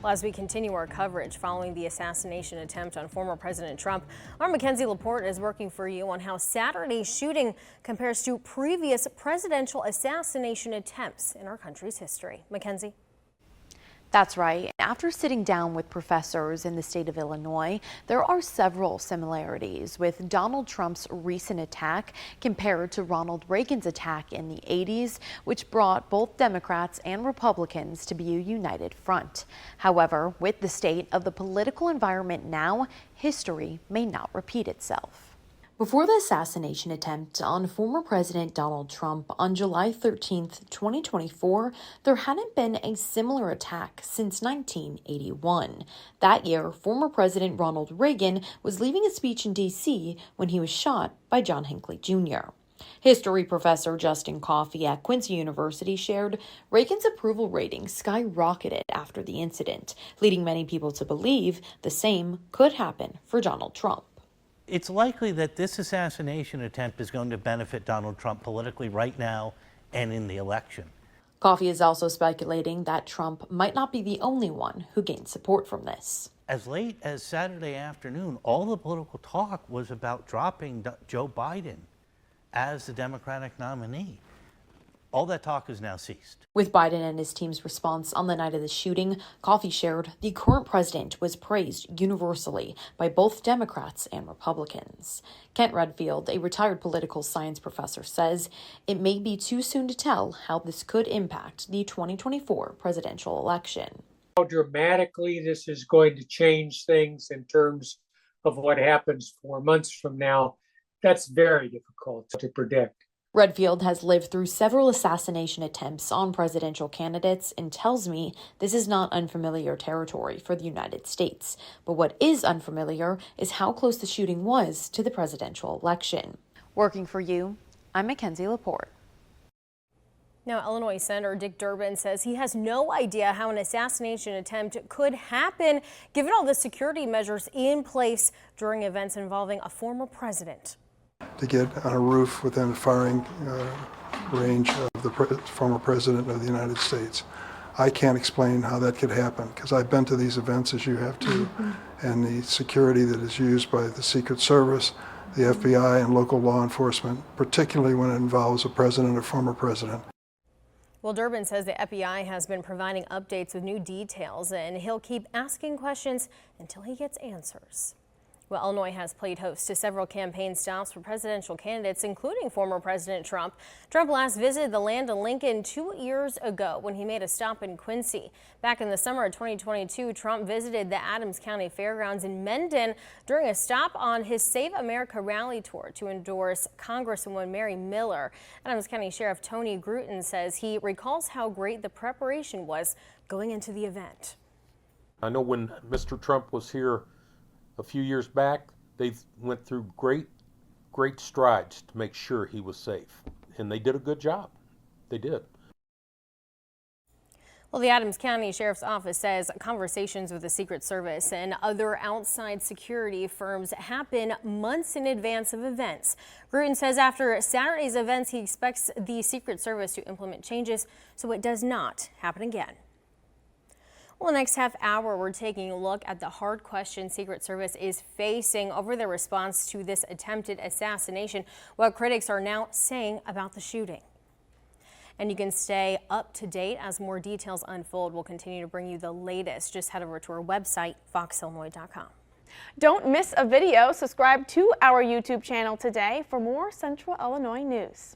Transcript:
Well, as we continue our coverage following the assassination attempt on former President Trump, our Mackenzie Laporte is working for you on how Saturday's shooting compares to previous presidential assassination attempts in our country's history. Mackenzie? That's right. After sitting down with professors in the state of Illinois, there are several similarities with Donald Trump's recent attack compared to Ronald Reagan's attack in the 80s, which brought both Democrats and Republicans to be a united front. However, with the state of the political environment now, history may not repeat itself. Before the assassination attempt on former President Donald Trump on July 13, 2024, there hadn't been a similar attack since 1981. That year, former President Ronald Reagan was leaving a speech in D.C. when he was shot by John Hinckley Jr. History professor Justin Coffey at Quincy University shared Reagan's approval rating skyrocketed after the incident, leading many people to believe the same could happen for Donald Trump. It's likely that this assassination attempt is going to benefit Donald Trump politically right now and in the election. Coffey is also speculating that Trump might not be the only one who gained support from this. As late as Saturday afternoon, all the political talk was about dropping Joe Biden as the Democratic nominee. All that talk has now ceased. With Biden and his team's response on the night of the shooting, Coffey shared the current president was praised universally by both Democrats and Republicans. Kent Redfield, a retired political science professor, says it may be too soon to tell how this could impact the 2024 presidential election. How dramatically this is going to change things in terms of what happens 4 months from now, that's very difficult to predict. Redfield has lived through several assassination attempts on presidential candidates and tells me this is not unfamiliar territory for the United States. But what is unfamiliar is how close the shooting was to the presidential election. Working for you, I'm Mackenzie Laporte. Now, Illinois Senator Dick Durbin says he has no idea how an assassination attempt could happen, given all the security measures in place during events involving a former president. To get on a roof within a firing range of the former president of the United States. I can't explain how that could happen because I've been to these events, as you have too, and the security that is used by the Secret Service, the FBI, and local law enforcement, particularly when it involves a president or former president. Well, Durbin says the FBI has been providing updates with new details, and he'll keep asking questions until he gets answers. Well, Illinois has played host to several campaign stops for presidential candidates, including former President Trump. Trump last visited the land of Lincoln 2 years ago when he made a stop in Quincy. Back in the summer of 2022, Trump visited the Adams County Fairgrounds in Mendon during a stop on his Save America rally tour to endorse Congresswoman Mary Miller. Adams County Sheriff Tony Gruton says he recalls how great the preparation was going into the event. I know when Mr. Trump was here a few years back, they went through great strides to make sure he was safe. And they did a good job. They did. Well, the Adams County Sheriff's Office says conversations with the Secret Service and other outside security firms happen months in advance of events. Gruton says after Saturday's events, he expects the Secret Service to implement changes so it does not happen again. Well, the next half hour, we're taking a look at the hard question Secret Service is facing over their response to this attempted assassination, what critics are now saying about the shooting. And you can stay up to date as more details unfold. We'll continue to bring you the latest. Just head over to our website, foxillinois.com. Don't miss a video. Subscribe to our YouTube channel today for more Central Illinois news.